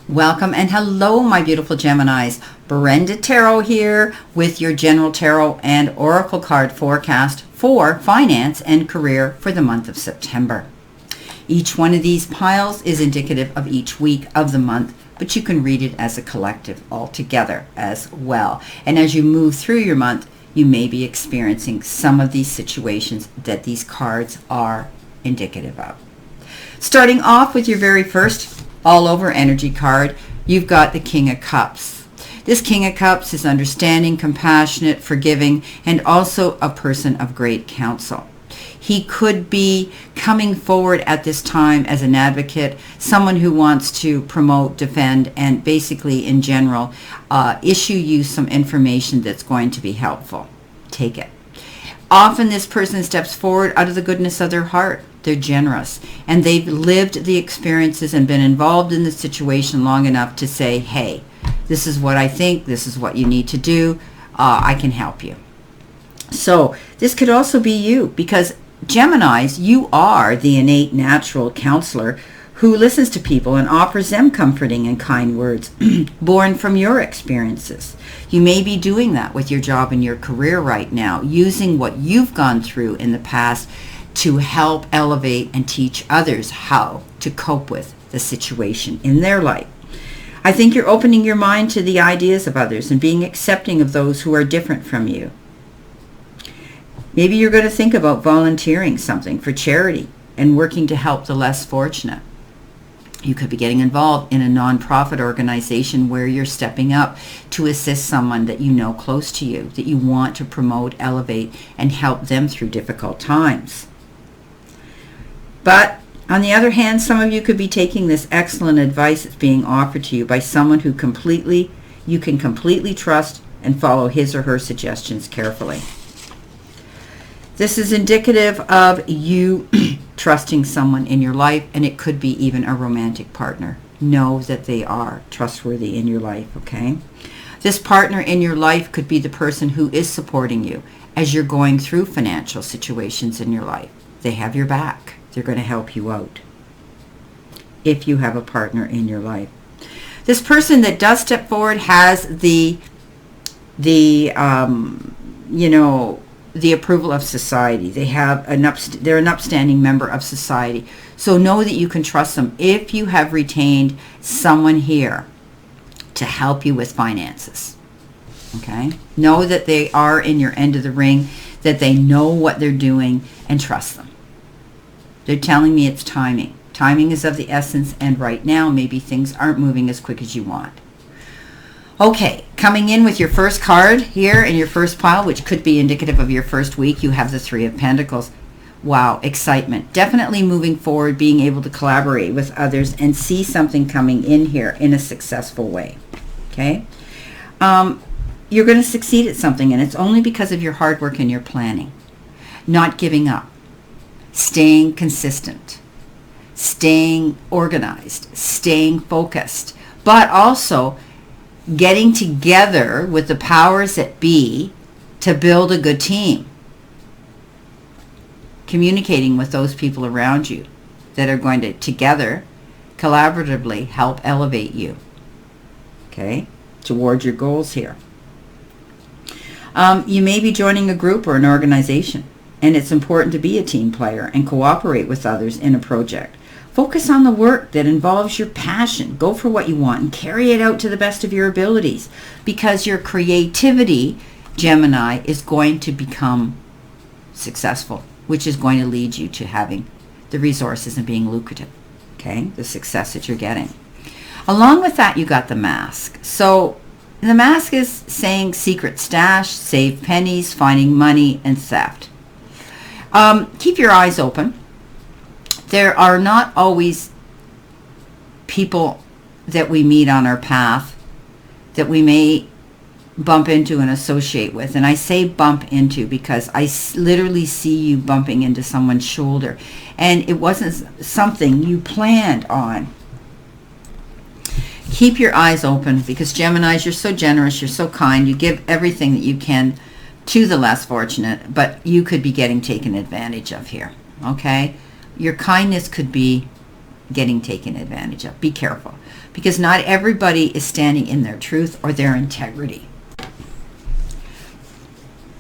Welcome and hello, my beautiful Geminis. Brenda Tarot here with your General Tarot and Oracle card forecast for finance and career for the month of September. Each one of these piles is indicative of each week of the month, but you can read it as a collective altogether as well. And as you move through your month, you may be experiencing some of these situations that these cards are indicative of. Starting off with your very first all over energy card, you've got the King of Cups. This King of Cups is understanding, compassionate, forgiving, and also a person of great counsel. He could be coming forward at this time as an advocate, someone who wants to promote, defend, and basically in general issue you some information that's going to be helpful. Take it. Often this person steps forward out of the goodness of their heart. They're generous, and they've lived the experiences and been involved in the situation long enough to say, hey, this is what I think, this is what you need to do, I can help you. So this could also be you, because Geminis, you are the innate natural counselor who listens to people and offers them comforting and kind words born from your experiences. You may be doing that with your job and your career right now, using what you've gone through in the past to help elevate and teach others how to cope with the situation in their life. I think you're opening your mind to the ideas of others and being accepting of those who are different from you. Maybe you're going to think about volunteering something for charity and working to help the less fortunate. You could be getting involved in a nonprofit organization where you're stepping up to assist someone that you know close to you, that you want to promote, elevate, and help them through difficult times. But on the other hand, some of you could be taking this excellent advice that's being offered to you by someone who you can completely trust and follow his or her suggestions carefully. This is indicative of you trusting someone in your life, and it could be even a romantic partner. Know that they are trustworthy in your life, okay? This partner in your life could be the person who is supporting you as you're going through financial situations in your life. They have your back. They're going to help you out if you have a partner in your life. This person that does step forward has the approval of society. They're an upstanding member of society. So know that you can trust them if you have retained someone here to help you with finances. Okay? Know that they are in your end of the ring, that they know what they're doing, and trust them. They're telling me it's timing. Timing is of the essence, and right now maybe things aren't moving as quick as you want. Okay, coming in with your first card here in your first pile, which could be indicative of your first week, you have the Three of Pentacles. Wow, excitement. Definitely moving forward, being able to collaborate with others and see something coming in here in a successful way. Okay? You're going to succeed at something, and it's only because of your hard work and your planning. Not giving up. Staying consistent. Staying organized. Staying focused. But also getting together with the powers that be to build a good team. Communicating with those people around you that are going to together, collaboratively help elevate you, okay, towards your goals here. You may be joining a group or an organization, and it's important to be a team player and cooperate with others in a project. Focus on the work that involves your passion. Go for what you want and carry it out to the best of your abilities, because your creativity, Gemini, is going to become successful, which is going to lead you to having the resources and being lucrative, okay, the success that you're getting. Along with that, you got the Mask. So the Mask is saying secret stash, save pennies, finding money, and theft. Keep your eyes open. There are not always people that we meet on our path that we may bump into and associate with. And I say bump into because I literally see you bumping into someone's shoulder. And it wasn't something you planned on. Keep your eyes open, because Geminis, you're so generous, you're so kind, you give everything that you can to the less fortunate, but you could be getting taken advantage of here, okay? Your kindness could be getting taken advantage of. Be careful, because not everybody is standing in their truth or their integrity.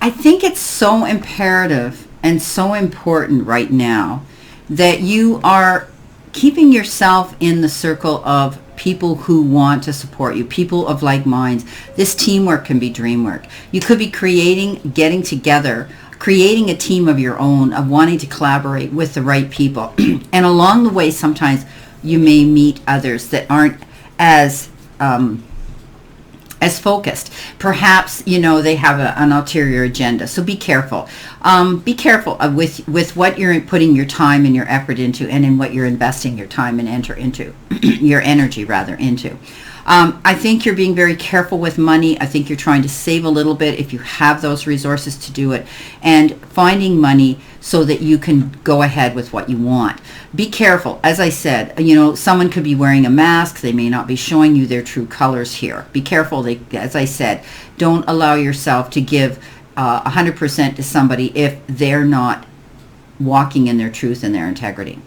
I think it's so imperative and so important right now that you are keeping yourself in the circle of people who want to support you, people of like minds. This teamwork can be dream work. You could be getting together, creating a team of your own, of wanting to collaborate with the right people. And along the way, sometimes you may meet others that aren't as focused. Perhaps, they have an ulterior agenda. So be careful. Be careful with what you're putting your time and your effort into, and in what you're investing your time and your energy into. I think you're being very careful with money. I think you're trying to save a little bit if you have those resources to do it, and finding money so that you can go ahead with what you want. Be careful. As I said, someone could be wearing a mask. They may not be showing you their true colors here. Be careful. As I said, don't allow yourself to give 100% to somebody if they're not walking in their truth and their integrity.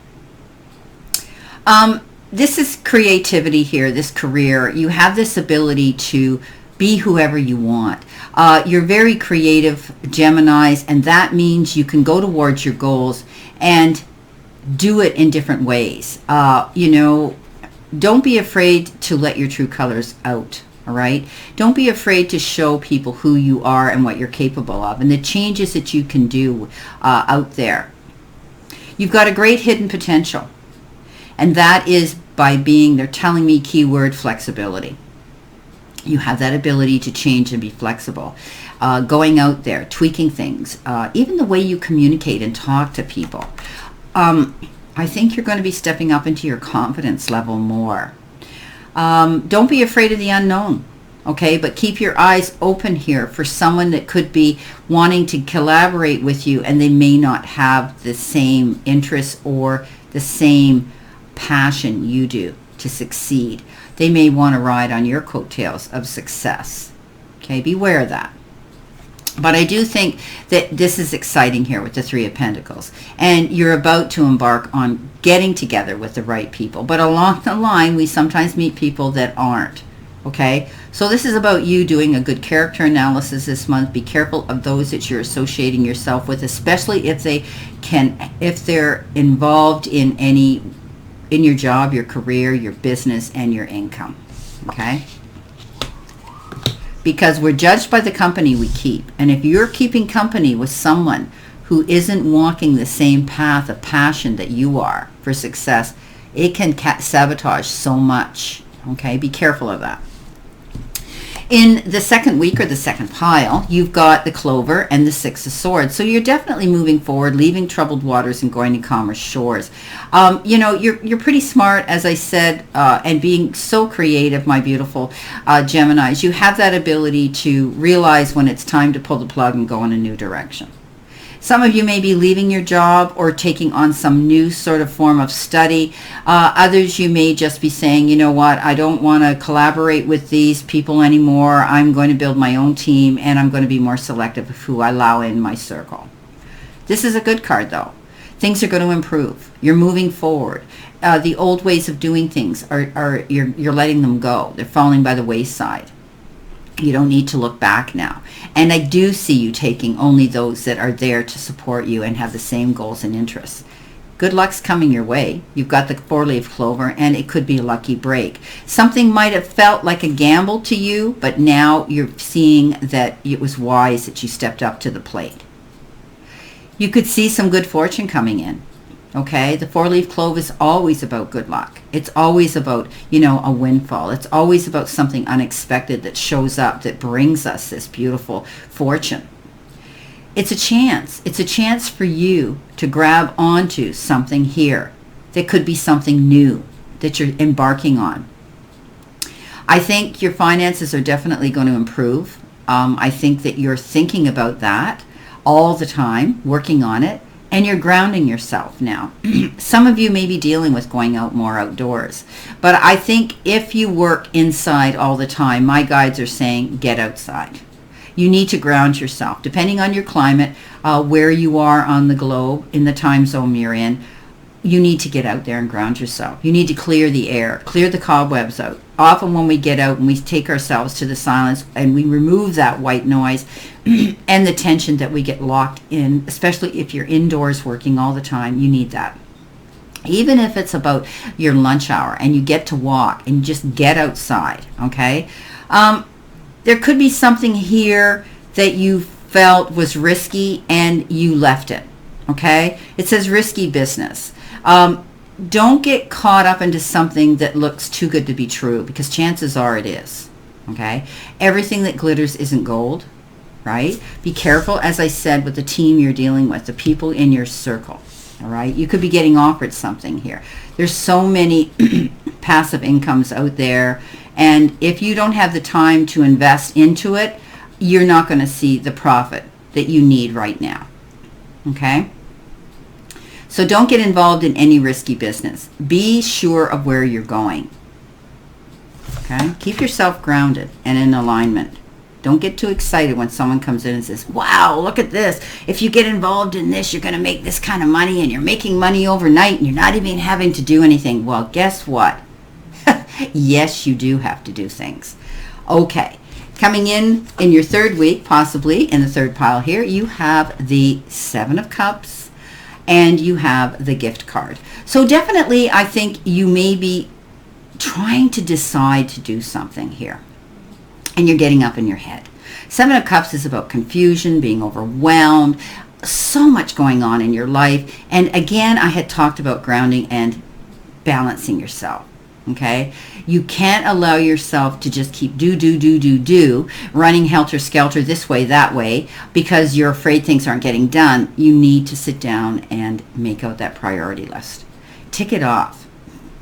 This is creativity here, this career. You have this ability to be whoever you want. You're very creative, Geminis, and that means you can go towards your goals and do it in different ways. Don't be afraid to let your true colors out. All right. Don't be afraid to show people who you are and what you're capable of, and the changes that you can do out there. You've got a great hidden potential, and that is by they're telling me keyword flexibility. You have that ability to change and be flexible. Going out there, tweaking things, even the way you communicate and talk to people. I think you're going to be stepping up into your confidence level more. Don't be afraid of the unknown, okay? But keep your eyes open here for someone that could be wanting to collaborate with you, and they may not have the same interests or the same passion you do to succeed. They may want to ride on your coattails of success. Okay, beware of that. But I do think that this is exciting here with the Three of Pentacles. And you're about to embark on getting together with the right people. But along the line, we sometimes meet people that aren't. Okay? So this is about you doing a good character analysis this month. Be careful of those that you're associating yourself with, especially if they're involved in your job, your career, your business, and your income. Okay? Because we're judged by the company we keep. And if you're keeping company with someone who isn't walking the same path of passion that you are for success, it can sabotage so much. Okay, be careful of that. In the second week, or the second pile, you've got the Clover and the Six of Swords. So you're definitely moving forward, leaving troubled waters and going to calmer shores. You're pretty smart, as I said, and being so creative, my beautiful Geminis. You have that ability to realize when it's time to pull the plug and go in a new direction. Some of you may be leaving your job or taking on some new sort of form of study. Others, you may just be saying, you know what, I don't want to collaborate with these people anymore. I'm going to build my own team, and I'm going to be more selective of who I allow in my circle. This is a good card, though. Things are going to improve. You're moving forward. The old ways of doing things, you're letting them go. They're falling by the wayside. You don't need to look back now. And I do see you taking only those that are there to support you and have the same goals and interests. Good luck's coming your way. You've got the four-leaf clover, and it could be a lucky break. Something might have felt like a gamble to you, but now you're seeing that it was wise that you stepped up to the plate. You could see some good fortune coming in. Okay, the four-leaf clove is always about good luck. It's always about, a windfall. It's always about something unexpected that shows up, that brings us this beautiful fortune. It's a chance. It's a chance for you to grab onto something here that could be something new that you're embarking on. I think your finances are definitely going to improve. I think that you're thinking about that all the time, working on it. And you're grounding yourself now. Some of you may be dealing with going out more outdoors. But I think if you work inside all the time, my guides are saying get outside. You need to ground yourself. Depending on your climate, where you are on the globe, in the time zone you're in, you need to get out there and ground yourself. You need to clear the air, clear the cobwebs out. Often when we get out and we take ourselves to the silence and we remove that white noise and the tension that we get locked in, especially if you're indoors working all the time, you need that. Even if it's about your lunch hour and you get to walk and just get outside, okay? There could be something here that you felt was risky and you left it, okay? It says risky business. Don't get caught up into something that looks too good to be true, because chances are it is, okay? Everything that glitters isn't gold, right? Be careful, as I said, with the team you're dealing with, the people in your circle, all right? You could be getting offered something here. There's so many passive incomes out there, and if you don't have the time to invest into it, you're not going to see the profit that you need right now, okay? So don't get involved in any risky business. Be sure of where you're going. Okay? Keep yourself grounded and in alignment. Don't get too excited when someone comes in and says, wow, look at this. If you get involved in this, you're going to make this kind of money, and you're making money overnight and you're not even having to do anything. Well, guess what? Yes, you do have to do things. Okay. Coming in your third week, possibly in the third pile here, you have the Seven of Cups. And you have the gift card. So definitely, I think you may be trying to decide to do something here, and you're getting up in your head. Seven of Cups is about confusion, being overwhelmed, so much going on in your life. And again, I had talked about grounding and balancing yourself. Okay? You can't allow yourself to just keep do, running helter-skelter this way, that way, because you're afraid things aren't getting done. You need to sit down and make out that priority list. Tick it off.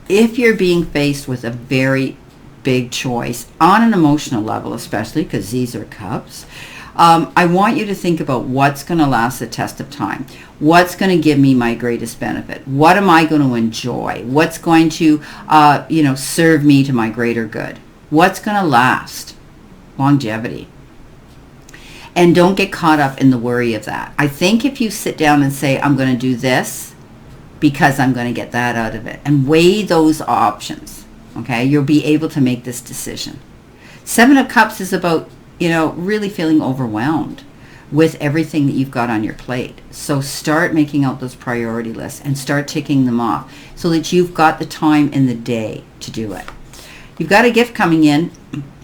If you're being faced with a very big choice on an emotional level, especially because these are cups, I want you to think about what's going to last the test of time. What's going to give me my greatest benefit? What am I going to enjoy? What's going to, serve me to my greater good? What's going to last? Longevity. And don't get caught up in the worry of that. I think if you sit down and say, I'm going to do this because I'm going to get that out of it, and weigh those options, okay, you'll be able to make this decision. Seven of Cups is about really feeling overwhelmed with everything that you've got on your plate. So start making out those priority lists and start ticking them off so that you've got the time in the day to do it. You've got a gift coming in,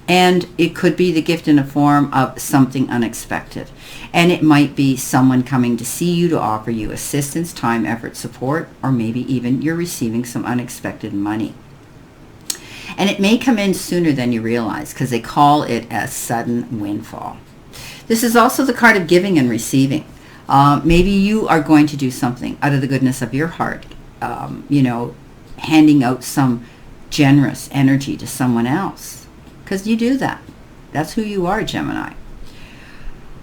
and it could be the gift in a form of something unexpected. And it might be someone coming to see you to offer you assistance, time, effort, support, or maybe even you're receiving some unexpected money. And it may come in sooner than you realize, because they call it a sudden windfall. This is also the card of giving and receiving. Maybe you are going to do something out of the goodness of your heart, handing out some generous energy to someone else, because you do that. That's who you are, Gemini.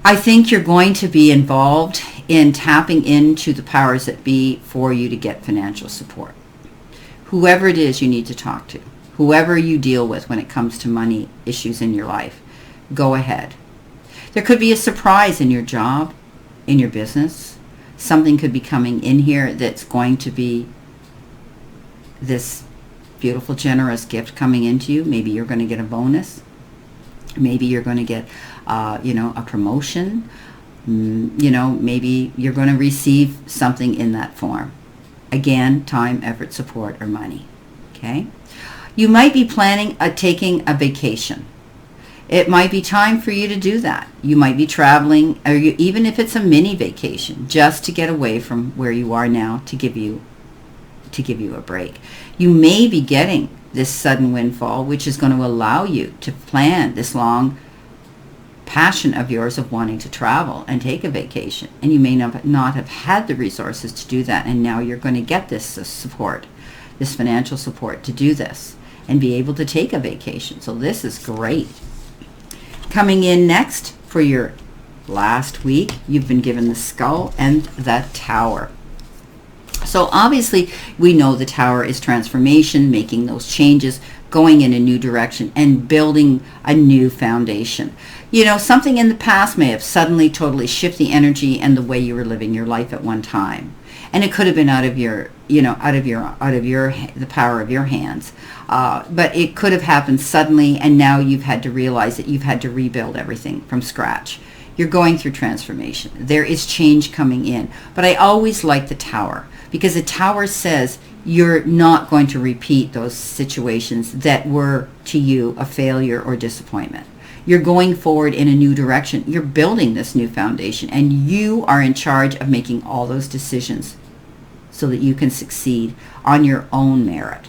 I think you're going to be involved in tapping into the powers that be for you to get financial support. Whoever it is you need to talk to, whoever you deal with when it comes to money issues in your life, go ahead. There could be a surprise in your job, in your business. Something could be coming in here that's going to be this beautiful, generous gift coming into you. Maybe you're going to get a bonus. Maybe you're going to get, a promotion. Maybe you're going to receive something in that form. Again, time, effort, support, or money. Okay? You might be planning taking a vacation. It might be time for you to do that. You might be traveling, or even if it's a mini vacation, just to get away from where you are now, to give you a break. You may be getting this sudden windfall, which is going to allow you to plan this long passion of yours of wanting to travel and take a vacation. And you may not have had the resources to do that, and now you're going to get this support, this financial support to do this and be able to take a vacation. So this is great. Coming in next for your last week, you've been given the Skull and the Tower. So obviously we know the Tower is transformation, making those changes, going in a new direction, and building a new foundation. Something in the past may have suddenly totally shifted the energy and the way you were living your life at one time. And it could have been out of your, the power of your hands. But it could have happened suddenly, and now you've had to realize that you've had to rebuild everything from scratch. You're going through transformation. There is change coming in. But I always like the Tower, because the Tower says you're not going to repeat those situations that were to you a failure or disappointment. You're going forward in a new direction. You're building this new foundation, and you are in charge of making all those decisions so that you can succeed on your own merit.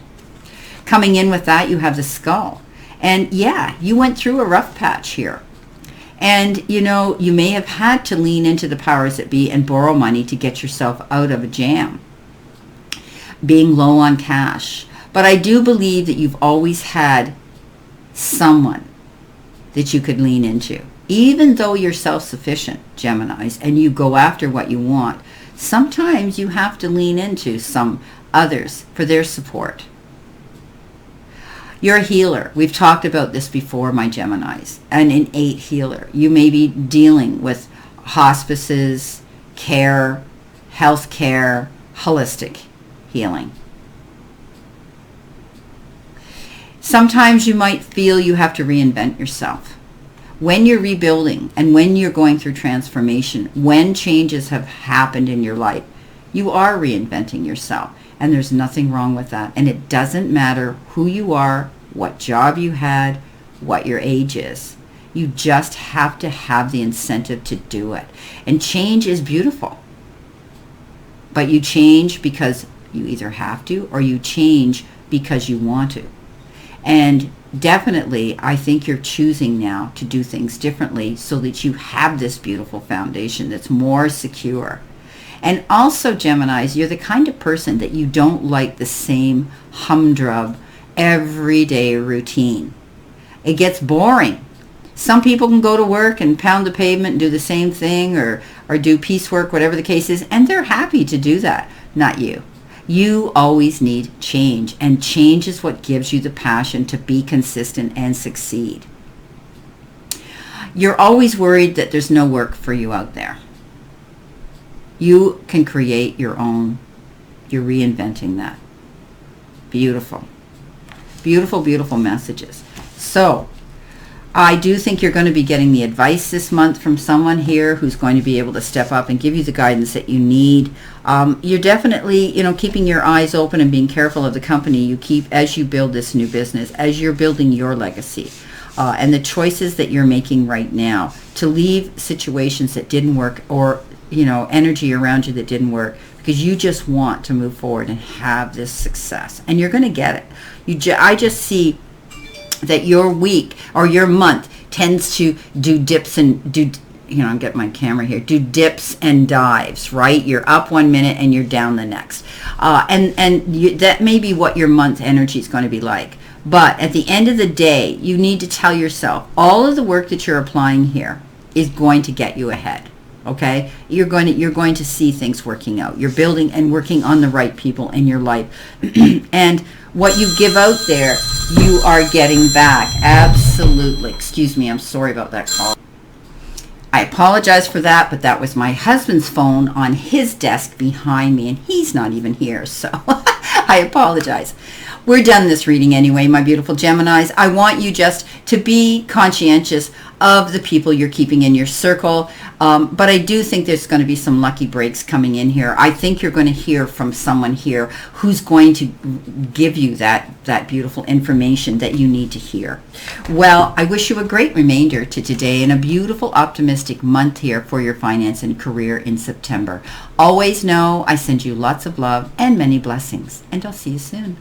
Coming in with that, you have the Skull. And yeah, you went through a rough patch here. And, you may have had to lean into the powers that be and borrow money to get yourself out of a jam, being low on cash. But I do believe that you've always had someone that you could lean into. Even though you're self-sufficient, Geminis, and you go after what you want, sometimes you have to lean into some others for their support. You're a healer. We've talked about this before, my Geminis. An innate healer. You may be dealing with hospices, care, health care, holistic healing. Sometimes you might feel you have to reinvent yourself. When you're rebuilding and when you're going through transformation, when changes have happened in your life, you are reinventing yourself. And there's nothing wrong with that. And it doesn't matter who you are, what job you had, what your age is. You just have to have the incentive to do it. And change is beautiful. But you change because you either have to, or you change because you want to. And definitely, I think you're choosing now to do things differently so that you have this beautiful foundation that's more secure. And also, Geminis, you're the kind of person that you don't like the same humdrum, everyday routine. It gets boring. Some people can go to work and pound the pavement and do the same thing, or do piecework, whatever the case is, and they're happy to do that. Not you. You always need change, and change is what gives you the passion to be consistent and succeed. You're always worried that there's no work for you out there. You can create your own. You're reinventing that. Beautiful. Beautiful, beautiful messages. So, I do think you're going to be getting the advice this month from someone here who's going to be able to step up and give you the guidance that you need. You're definitely, keeping your eyes open and being careful of the company you keep as you build this new business, as you're building your legacy. And the choices that you're making right now to leave situations that didn't work, or energy around you that didn't work, because you just want to move forward and have this success, and you're going to get it. I just see that your week or your month tends to do dips and I'm getting my camera here, do dips and dives, right? You're up 1 minute and you're down the next, that may be what your month energy is going to be like. But at the end of the day, you need to tell yourself all of the work that you're applying here is going to get you ahead. Okay, you're going to see things working out. You're building and working on the right people in your life, and what you give out there, you are getting back. Absolutely. Excuse me, I'm sorry about that call. I apologize for that, but that was my husband's phone on his desk behind me, and he's not even here, so I apologize. We're done this reading anyway, my beautiful Geminis. I want you just to be conscientious of the people you're keeping in your circle, but I do think there's going to be some lucky breaks coming in here. I think you're going to hear from someone here who's going to give you that beautiful information that you need to hear. Well, I wish you a great remainder to today and a beautiful, optimistic month here for your finance and career in September. Always know I send you lots of love and many blessings, and I'll see you soon.